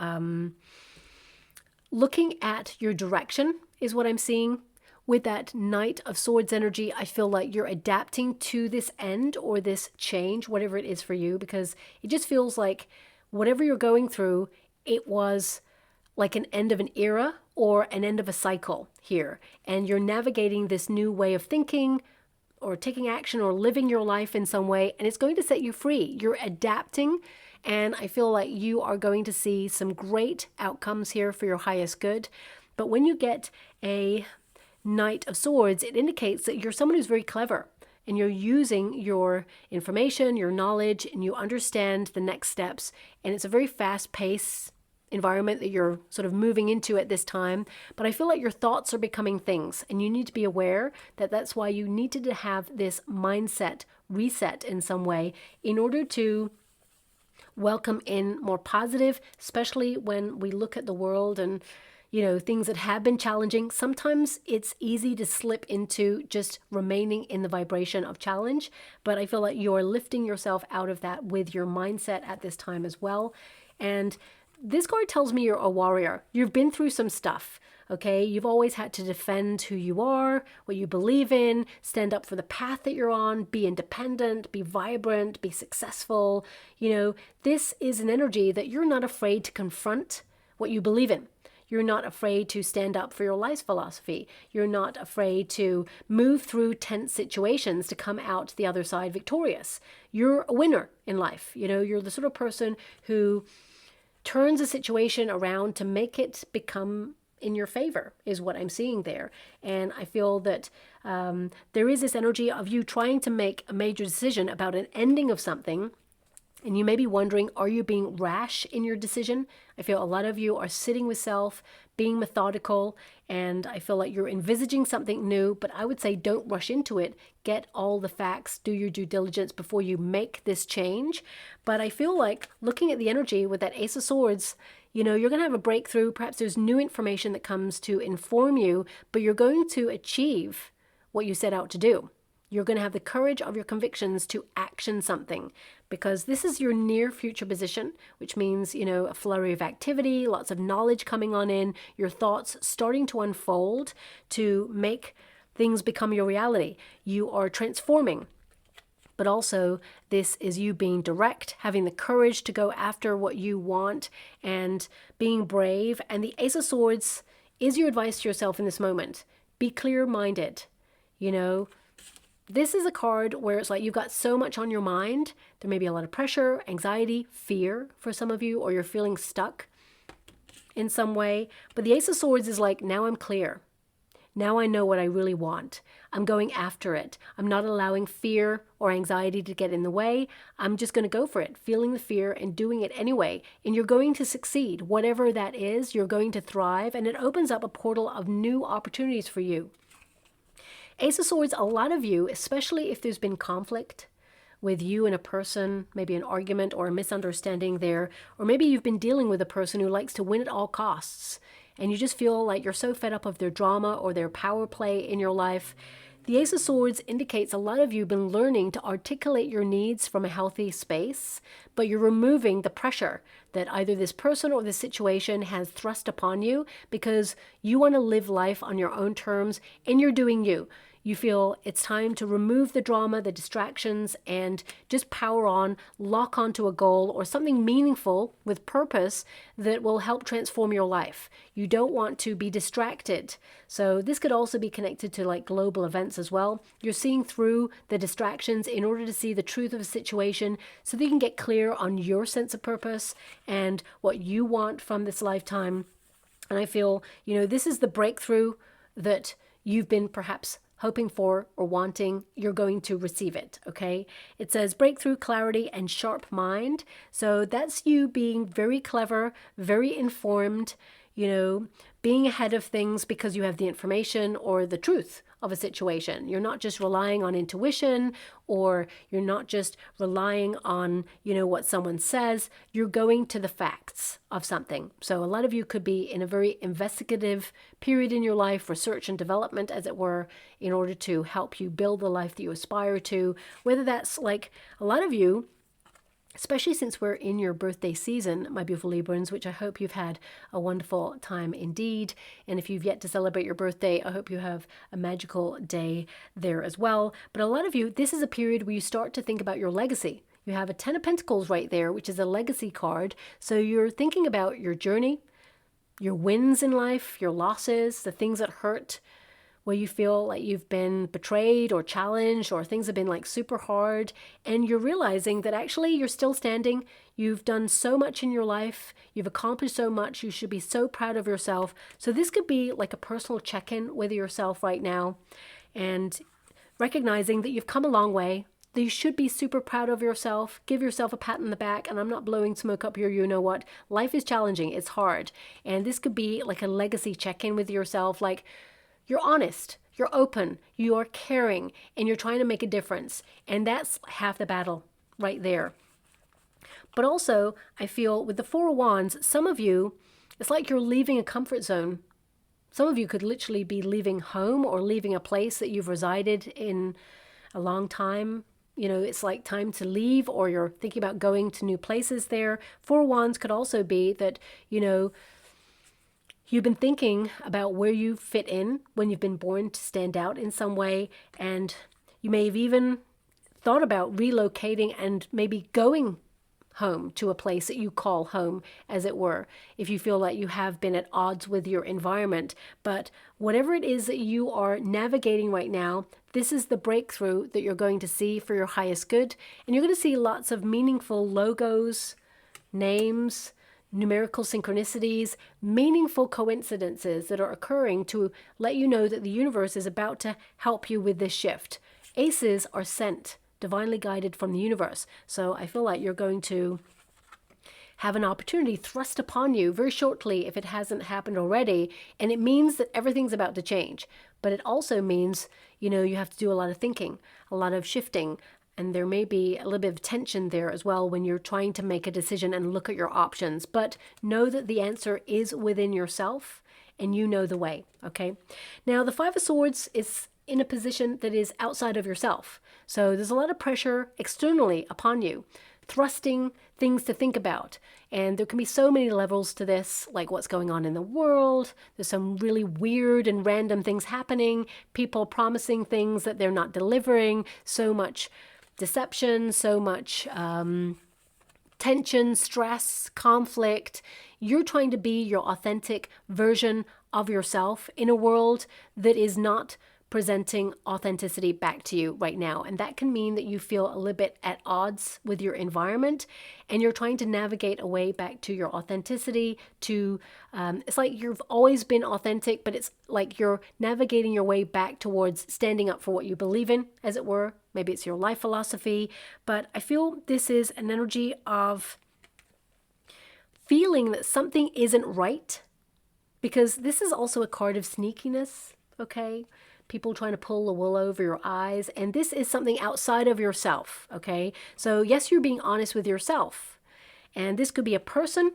looking at your direction, is what I'm seeing. With that Knight of Swords energy, I feel like you're adapting to this end or this change, whatever it is for you, because it just feels like whatever you're going through, it was like an end of an era or an end of a cycle here. And you're navigating this new way of thinking or taking action or living your life in some way, and it's going to set you free. You're adapting, and I feel like you are going to see some great outcomes here for your highest good. But when you get a Knight of Swords, it indicates that you're someone who's very clever, and you're using your information, your knowledge, and you understand the next steps. And it's a very fast-paced environment that you're sort of moving into at this time. But I feel like your thoughts are becoming things, and you need to be aware that that's why you needed to have this mindset reset in some way in order to welcome in more positive, especially when we look at the world and things that have been challenging. Sometimes it's easy to slip into just remaining in the vibration of challenge, but I feel like you're lifting yourself out of that with your mindset at this time as well. And this card tells me you're a warrior. You've been through some stuff, okay? You've always had to defend who you are, what you believe in, stand up for the path that you're on, be independent, be vibrant, be successful. This is an energy that you're not afraid to confront what you believe in. You're not afraid to stand up for your life's philosophy. You're not afraid to move through tense situations to come out the other side victorious. You're a winner in life. You're the sort of person who turns a situation around to make it become in your favor, is what I'm seeing there. And I feel that there is this energy of you trying to make a major decision about an ending of something. And you may be wondering, are you being rash in your decision? I feel a lot of you are sitting with self, being methodical, and I feel like you're envisaging something new, but I would say don't rush into it. Get all the facts, do your due diligence before you make this change. But I feel like looking at the energy with that Ace of Swords, you're going to have a breakthrough. Perhaps there's new information that comes to inform you, but you're going to achieve what you set out to do. You're going to have the courage of your convictions to action something, because this is your near future position, which means, a flurry of activity, lots of knowledge coming on in, your thoughts starting to unfold to make things become your reality. You are transforming, but also this is you being direct, having the courage to go after what you want and being brave. And the Ace of Swords is your advice to yourself in this moment. Be clear-minded, This is a card where it's like you've got so much on your mind. There may be a lot of pressure, anxiety, fear for some of you, or you're feeling stuck in some way. But the Ace of Swords is like, now I'm clear. Now I know what I really want. I'm going after it. I'm not allowing fear or anxiety to get in the way. I'm just going to go for it, feeling the fear and doing it anyway. And you're going to succeed. Whatever that is, you're going to thrive. And it opens up a portal of new opportunities for you. Ace of Swords, a lot of you, especially if there's been conflict with you and a person, maybe an argument or a misunderstanding there, or maybe you've been dealing with a person who likes to win at all costs, and you just feel like you're so fed up of their drama or their power play in your life. The Ace of Swords indicates a lot of you have been learning to articulate your needs from a healthy space, but you're removing the pressure that either this person or this situation has thrust upon you because you want to live life on your own terms and you're doing you. You feel it's time to remove the drama, the distractions, and just power on, lock onto a goal or something meaningful with purpose that will help transform your life. You don't want to be distracted. So this could also be connected to like global events as well. You're seeing through the distractions in order to see the truth of a situation so that you can get clear on your sense of purpose and what you want from this lifetime. And I feel, this is the breakthrough that you've been perhaps hoping for or wanting. You're going to receive it, okay? It says breakthrough, clarity, and sharp mind. So that's you being very clever, very informed, being ahead of things because you have the information or the truth of a situation. You're not just relying on intuition, or you're not just relying on, what someone says. You're going to the facts of something. So a lot of you could be in a very investigative period in your life, research and development, as it were, in order to help you build the life that you aspire to. Whether that's like a lot of you, especially since we're in your birthday season, my beautiful Librans, which I hope you've had a wonderful time indeed. And if you've yet to celebrate your birthday, I hope you have a magical day there as well. But a lot of you, this is a period where you start to think about your legacy. You have a 10 of Pentacles right there, which is a legacy card. So you're thinking about your journey, your wins in life, your losses, the things that hurt, where you feel like you've been betrayed or challenged or things have been like super hard, and you're realizing that actually you're still standing. You've done so much in your life. You've accomplished so much. You should be so proud of yourself. So this could be like a personal check-in with yourself right now, and recognizing that you've come a long way, that you should be super proud of yourself. Give yourself a pat on the back, and I'm not blowing smoke up your you-know-what. Life is challenging. It's hard. And this could be like a legacy check-in with yourself, like you're honest, you're open, you are caring, and you're trying to make a difference. And that's half the battle right there. But also, I feel with the Four of Wands, some of you, it's like you're leaving a comfort zone. Some of you could literally be leaving home or leaving a place that you've resided in a long time. It's like time to leave, or you're thinking about going to new places there. Four of Wands could also be that, you've been thinking about where you fit in when you've been born to stand out in some way, and you may have even thought about relocating and maybe going home to a place that you call home, as it were, if you feel like you have been at odds with your environment. But whatever it is that you are navigating right now, this is the breakthrough that you're going to see for your highest good. And you're going to see lots of meaningful logos, names, numerical synchronicities, meaningful coincidences that are occurring to let you know that the universe is about to help you with this shift. Aces are sent, divinely guided from the universe. So I feel like you're going to have an opportunity thrust upon you very shortly if it hasn't happened already. And it means that everything's about to change. But it also means, you have to do a lot of thinking, a lot of shifting. And there may be a little bit of tension there as well when you're trying to make a decision and look at your options. But know that the answer is within yourself and you know the way, okay? Now, the Five of Swords is in a position that is outside of yourself. So there's a lot of pressure externally upon you, thrusting things to think about. And there can be so many levels to this, like what's going on in the world. There's some really weird and random things happening, people promising things that they're not delivering, so much deception, so much tension, stress, conflict. You're trying to be your authentic version of yourself in a world that is not presenting authenticity back to you right now. And that can mean that you feel a little bit at odds with your environment and you're trying to navigate a way back to your authenticity, to, it's like you've always been authentic, but it's like you're navigating your way back towards standing up for what you believe in, as it were. Maybe it's your life philosophy, but I feel this is an energy of feeling that something isn't right, because this is also a card of sneakiness, okay? People trying to pull the wool over your eyes, and this is something outside of yourself, okay? So yes, you're being honest with yourself, and this could be a person,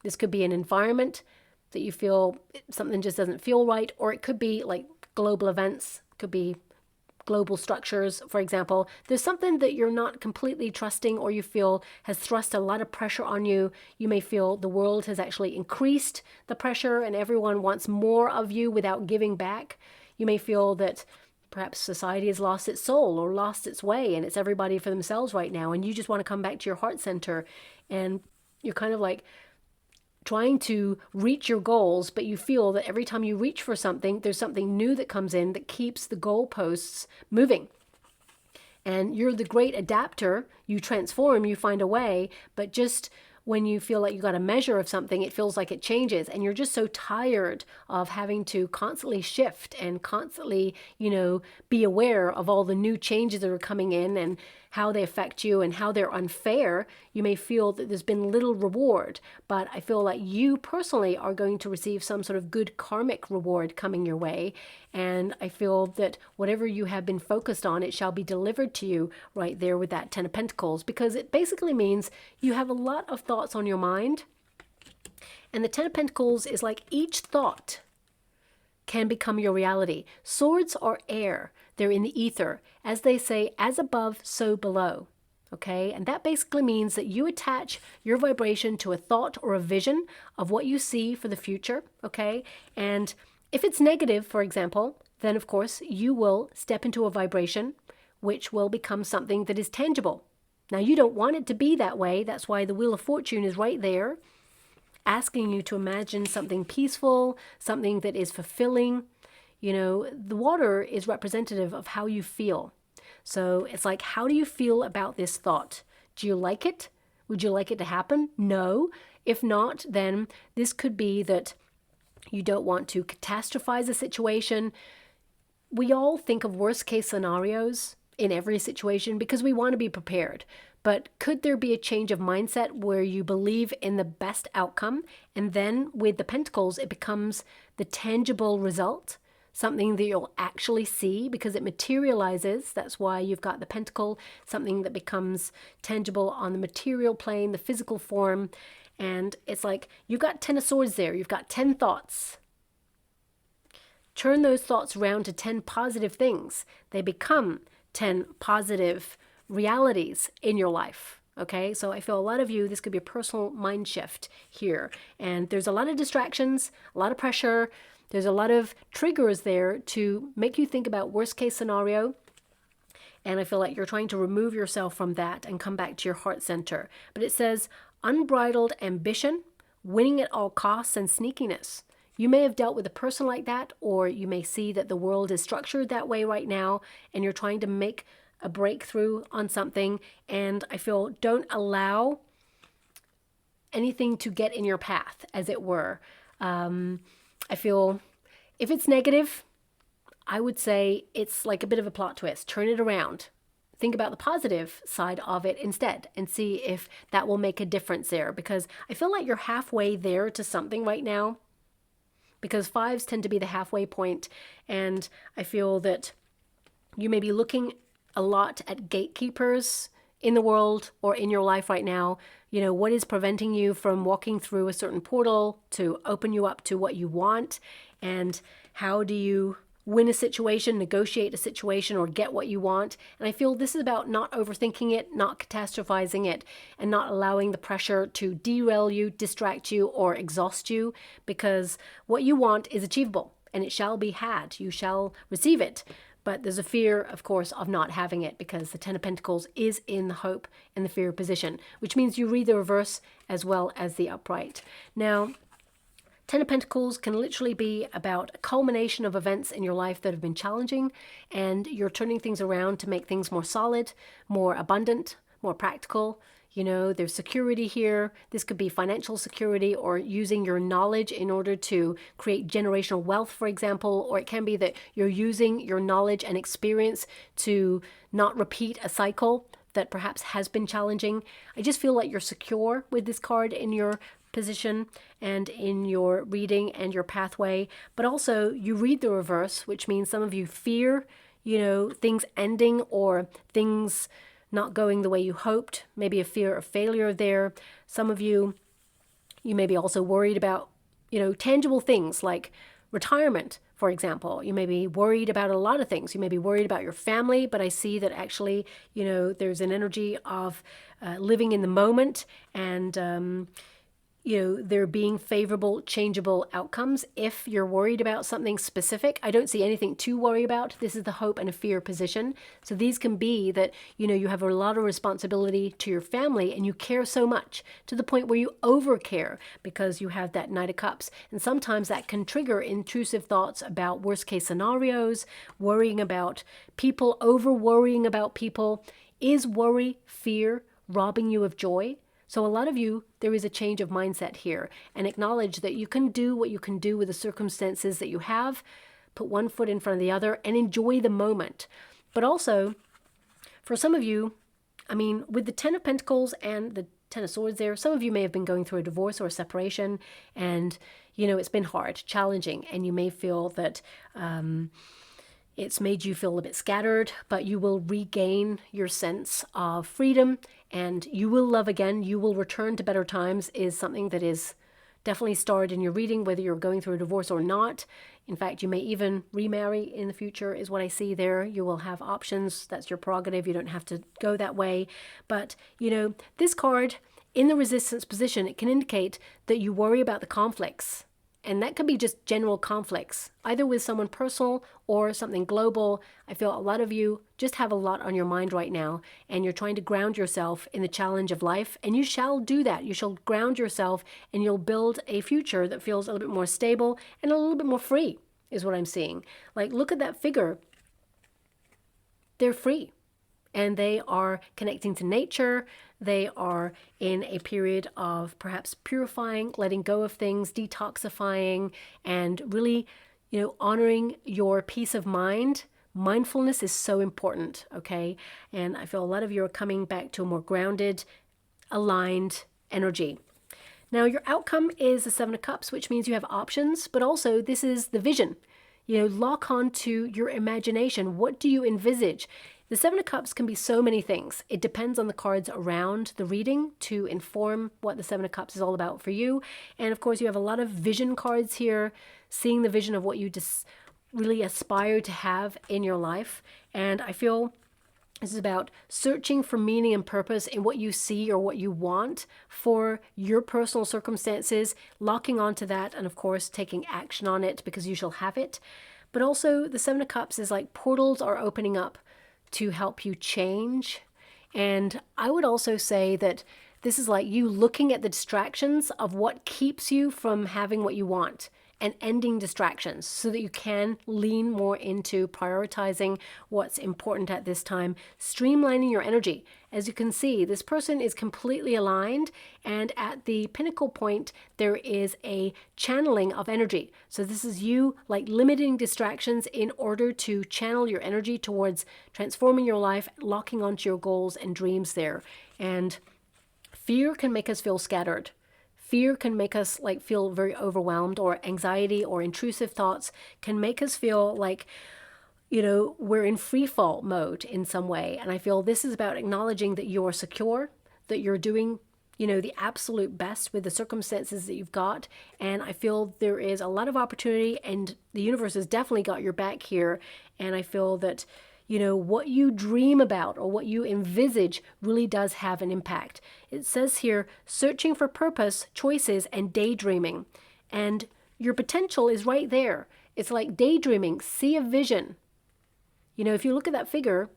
this could be an environment that you feel something just doesn't feel right, or it could be like global events, could be global structures, for example. There's something that you're not completely trusting, or you feel has thrust a lot of pressure on you. You may feel the world has actually increased the pressure and everyone wants more of you without giving back. You may feel that perhaps society has lost its soul or lost its way and it's everybody for themselves right now, and you just want to come back to your heart center, and you're kind of like trying to reach your goals, but you feel that every time you reach for something, there's something new that comes in that keeps the goalposts moving. And you're the great adapter. You transform, you find a way, but just when you feel like you got a measure of something, it feels like it changes, and you're just so tired of having to constantly shift and constantly, be aware of all the new changes that are coming in and how they affect you and how they're unfair. You may feel that there's been little reward, but I feel like you personally are going to receive some sort of good karmic reward coming your way. And I feel that whatever you have been focused on, it shall be delivered to you right there with that Ten of Pentacles, because it basically means you have a lot of thoughts on your mind. And the Ten of Pentacles is like each thought can become your reality. Swords are air. They're in the ether. As they say, as above, so below. Okay? And that basically means that you attach your vibration to a thought or a vision of what you see for the future. Okay? And if it's negative, for example, then of course you will step into a vibration which will become something that is tangible. Now you don't want it to be that way. That's why the Wheel of Fortune is right there, asking you to imagine something peaceful, something that is fulfilling. The water is representative of how you feel. So it's like, how do you feel about this thought? Do you like it? Would you like it to happen? No. If not, then this could be that you don't want to catastrophize a situation. We all think of worst case scenarios in every situation because we want to be prepared. But could there be a change of mindset where you believe in the best outcome, and then with the Pentacles, it becomes the tangible result, something that you'll actually see because it materializes. That's why you've got the Pentacle, something that becomes tangible on the material plane, the physical form. And it's like you've got 10 of Swords there. You've got 10 thoughts. Turn those thoughts around to 10 positive things. They become 10 positive realities in your life. Okay, so I feel a lot of you, this could be a personal mind shift here. And there's a lot of distractions, a lot of pressure. There's a lot of triggers there to make you think about worst case scenario. And I feel like you're trying to remove yourself from that and come back to your heart center. But it says unbridled ambition, winning at all costs, and sneakiness. You may have dealt with a person like that, or you may see that the world is structured that way right now, and you're trying to make a breakthrough on something. And I feel don't allow anything to get in your path, as it were. I feel if it's negative, I would say it's like a bit of a plot twist. Turn it around. Think about the positive side of it instead and see if that will make a difference there, because I feel like you're halfway there to something right now, because fives tend to be the halfway point. And I feel that you may be looking a lot at gatekeepers in the world or in your life right now. What is preventing you from walking through a certain portal to open you up to what you want? And how do you win a situation, negotiate a situation, or get what you want? And I feel this is about not overthinking it, not catastrophizing it, and not allowing the pressure to derail you, distract you, or exhaust you, because what you want is achievable and it shall be had. You shall receive it. But there's a fear, of course, of not having it, because the Ten of Pentacles is in the hope and the fear position, which means you read the reverse as well as the upright. Now, Ten of Pentacles can literally be about a culmination of events in your life that have been challenging, and you're turning things around to make things more solid, more abundant, more practical. You know, there's security here. This could be financial security or using your knowledge in order to create generational wealth, for example. Or it can be that you're using your knowledge and experience to not repeat a cycle that perhaps has been challenging. I just feel like you're secure with this card in your position and in your reading and your pathway. But also you read the reverse, which means some of you fear, you know, things ending or things not going the way you hoped, maybe a fear of failure there. Some of you may be also worried about, you know, tangible things like retirement, for example. You may be worried about a lot of things. You may be worried about your family, but I see that actually, you know, there's an energy of living in the moment and, you know, there being favorable, changeable outcomes. If you're worried about something specific, I don't see anything to worry about. This is the hope and a fear position. So these can be that, you know, you have a lot of responsibility to your family and you care so much to the point where you overcare because you have that Knight of Cups. And sometimes that can trigger intrusive thoughts about worst case scenarios, worrying about people, over worrying about people. Is worry, fear robbing you of joy? So a lot of you, there is a change of mindset here, and acknowledge that you can do what you can do with the circumstances that you have, put one foot in front of the other and enjoy the moment. But also, for some of you, I mean, with the Ten of Pentacles and the Ten of Swords there, some of you may have been going through a divorce or a separation and, you know, it's been hard, challenging, and you may feel that it's made you feel a bit scattered, but you will regain your sense of freedom and you will love again. You will return to better times is something that is definitely starred in your reading, whether you're going through a divorce or not. In fact, you may even remarry in the future is what I see there. You will have options. That's your prerogative. You don't have to go that way. But, you know, this card in the resistance position, it can indicate that you worry about the conflicts. And that could be just general conflicts, either with someone personal or something global. I feel a lot of you just have a lot on your mind right now, and you're trying to ground yourself in the challenge of life, and you shall do that. You shall ground yourself, and you'll build a future that feels a little bit more stable and a little bit more free, is what I'm seeing. Like, look at that figure. They're free. And they are connecting to nature. They are in a period of perhaps purifying, letting go of things, detoxifying, and really, you know, honoring your peace of mind. Mindfulness is so important, okay? And I feel a lot of you are coming back to a more grounded, aligned energy. Now, your outcome is the Seven of Cups, which means you have options, but also this is the vision. You know, lock on to your imagination. What do you envisage? The Seven of Cups can be so many things. It depends on the cards around the reading to inform what the Seven of Cups is all about for you. And of course, you have a lot of vision cards here, seeing the vision of what you just really aspire to have in your life. And I feel this is about searching for meaning and purpose in what you see or what you want for your personal circumstances, locking onto that, and of course, taking action on it because you shall have it. But also, the Seven of Cups is like portals are opening up to help you change. And I would also say that this is like you looking at the distractions of what keeps you from having what you want and ending distractions so that you can lean more into prioritizing what's important at this time, streamlining your energy. As you can see, this person is completely aligned, and at the pinnacle point, there is a channeling of energy. So this is you like limiting distractions in order to channel your energy towards transforming your life, locking onto your goals and dreams there. And fear can make us feel scattered. Fear can make us like feel very overwhelmed, or anxiety or intrusive thoughts can make us feel like, you know, we're in free fall mode in some way. And I feel this is about acknowledging that you're secure, that you're doing, you know, the absolute best with the circumstances that you've got. And I feel there is a lot of opportunity, and the universe has definitely got your back here. And I feel that, you know, what you dream about or what you envisage really does have an impact. It says here, searching for purpose, choices, and daydreaming. And your potential is right there. It's like daydreaming, see a vision. You know, if you look at that figure,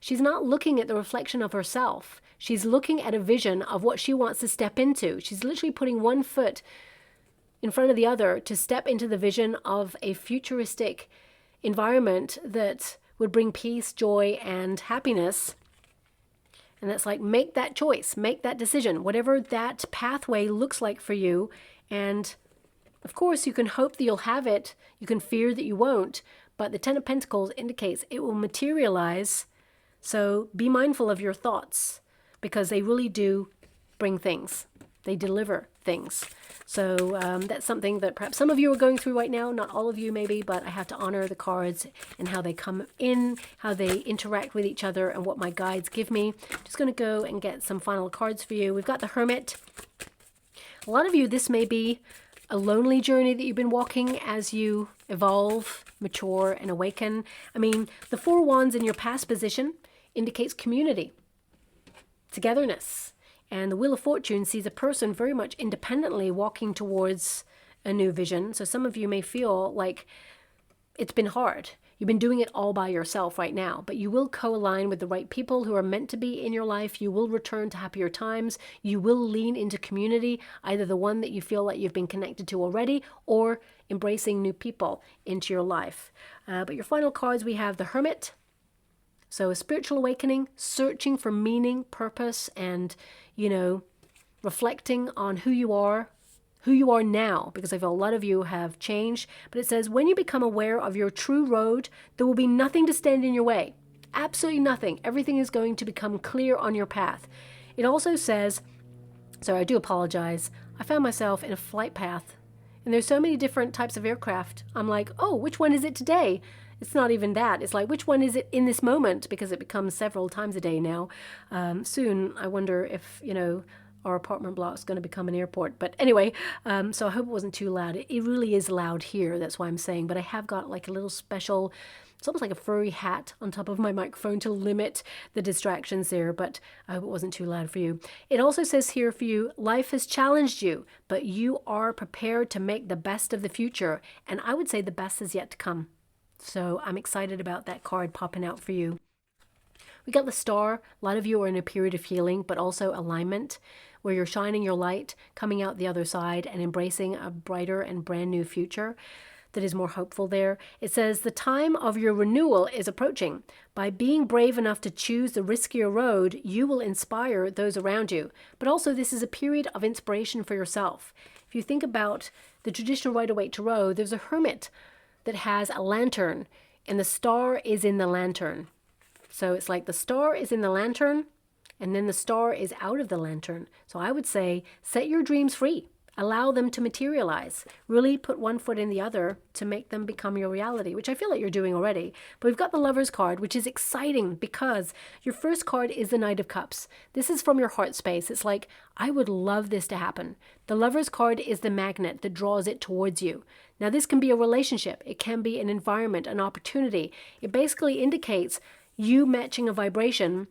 she's not looking at the reflection of herself. She's looking at a vision of what she wants to step into. She's literally putting one foot in front of the other to step into the vision of a futuristic environment that would bring peace, joy, and happiness. And that's like, make that choice, make that decision, whatever that pathway looks like for you. And of course, you can hope that you'll have it. You can fear that you won't. But the Ten of Pentacles indicates it will materialize. So be mindful of your thoughts, because they really do bring things. They deliver things. So that's something that perhaps some of you are going through right now. Not all of you maybe, but I have to honor the cards and how they come in, how they interact with each other, and what my guides give me. Just going to go and get some final cards for you. We've got the Hermit. A lot of you, this may be a lonely journey that you've been walking as you evolve, mature, and awaken. I mean, the Four Wands in your past position indicates community, togetherness. And the Wheel of Fortune sees a person very much independently walking towards a new vision. So some of you may feel like it's been hard. You've been doing it all by yourself right now, but you will co-align with the right people who are meant to be in your life. You will return to happier times. You will lean into community, either the one that you feel like you've been connected to already, or embracing new people into your life. But your final cards, we have the Hermit. So a spiritual awakening, searching for meaning, purpose, and, you know, reflecting on who you are now, because I feel a lot of you have changed. But it says, when you become aware of your true road, there will be nothing to stand in your way. Absolutely nothing. Everything is going to become clear on your path. It also says, sorry, I do apologize. I found myself in a flight path, and there's so many different types of aircraft. I'm like, oh, which one is it today? It's not even that. It's like, which one is it in this moment? Because it becomes several times a day now. Soon, I wonder if, you know, our apartment block is going to become an airport. But anyway, so I hope it wasn't too loud. It really is loud here. That's why I'm saying. But I have got like a little special, it's almost like a furry hat on top of my microphone to limit the distractions there. But I hope it wasn't too loud for you. It also says here for you, life has challenged you, but you are prepared to make the best of the future. And I would say the best is yet to come. So I'm excited about that card popping out for you. We got the Star. A lot of you are in a period of healing, but also alignment, where you're shining your light, coming out the other side, and embracing a brighter and brand new future that is more hopeful there. It says the time of your renewal is approaching. By being brave enough to choose the riskier road, you will inspire those around you. But also, this is a period of inspiration for yourself. If you think about the traditional Rider-Waite Tarot, there's a hermit that has a lantern, and the star is in the lantern. So it's like the star is in the lantern, and then the star is out of the lantern. So I would say, set your dreams free. Allow them to materialize. Really put one foot in the other to make them become your reality, which I feel like you're doing already. But we've got the Lover's card, which is exciting because your first card is the Knight of Cups. This is from your heart space. It's like, I would love this to happen. The Lover's card is the magnet that draws it towards you. Now, this can be a relationship. It can be an environment, an opportunity. It basically indicates you matching a vibration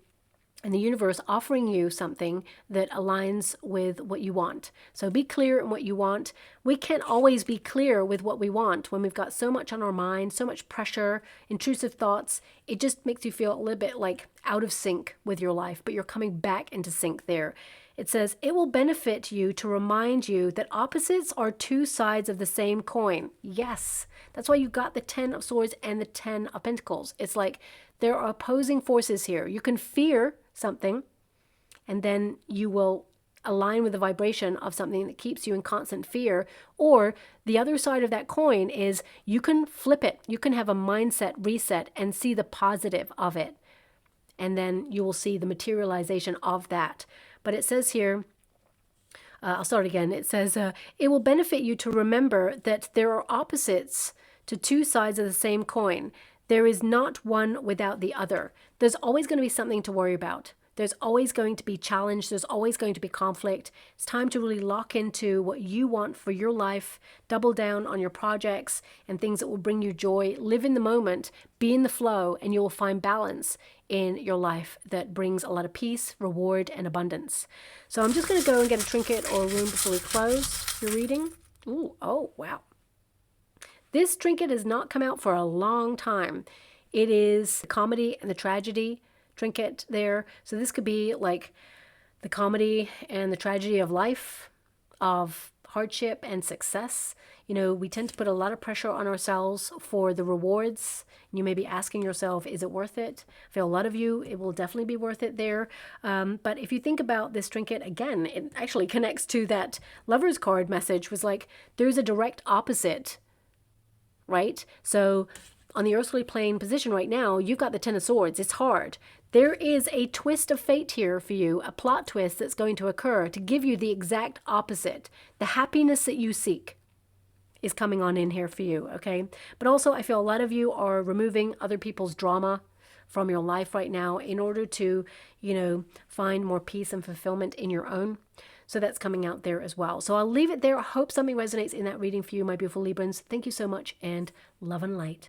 and the universe offering you something that aligns with what you want. So be clear in what you want. We can't always be clear with what we want when we've got so much on our mind, so much pressure, intrusive thoughts. It just makes you feel a little bit like out of sync with your life, but you're coming back into sync there. It says, it will benefit you to remind you that opposites are two sides of the same coin. Yes, that's why you got the 10 of Swords and the 10 of Pentacles. It's like there are opposing forces here. You can fear something, and then you will align with the vibration of something that keeps you in constant fear. Or the other side of that coin is you can flip it. You can have a mindset reset and see the positive of it. And then you will see the materialization of that. But it says here, I'll start again. It says, it will benefit you to remember that there are opposites to two sides of the same coin. There is not one without the other. There's always going to be something to worry about. There's always going to be challenge. There's always going to be conflict. It's time to really lock into what you want for your life, double down on your projects and things that will bring you joy. Live in the moment, be in the flow, and you will find balance in your life that brings a lot of peace, reward, and abundance. So I'm just going to go and get a trinket or a rune before we close your reading. Ooh, oh, wow. This trinket has not come out for a long time. It is the comedy and the tragedy trinket there. So this could be like the comedy and the tragedy of life, of hardship and success. You know, we tend to put a lot of pressure on ourselves for the rewards. You may be asking yourself, is it worth it? For a lot of you, it will definitely be worth it there. But if you think about this trinket, again, it actually connects to that Lover's card message, was like, there's a direct opposite, right? So on the earthly plane position right now, you've got the Ten of Swords. It's hard. There is a twist of fate here for you, a plot twist that's going to occur to give you the exact opposite. The happiness that you seek is coming on in here for you, okay? But also, I feel a lot of you are removing other people's drama from your life right now in order to, you know, find more peace and fulfillment in your own. So that's coming out there as well. So I'll leave it there. I hope something resonates in that reading for you, my beautiful Librans. Thank you so much, and love and light.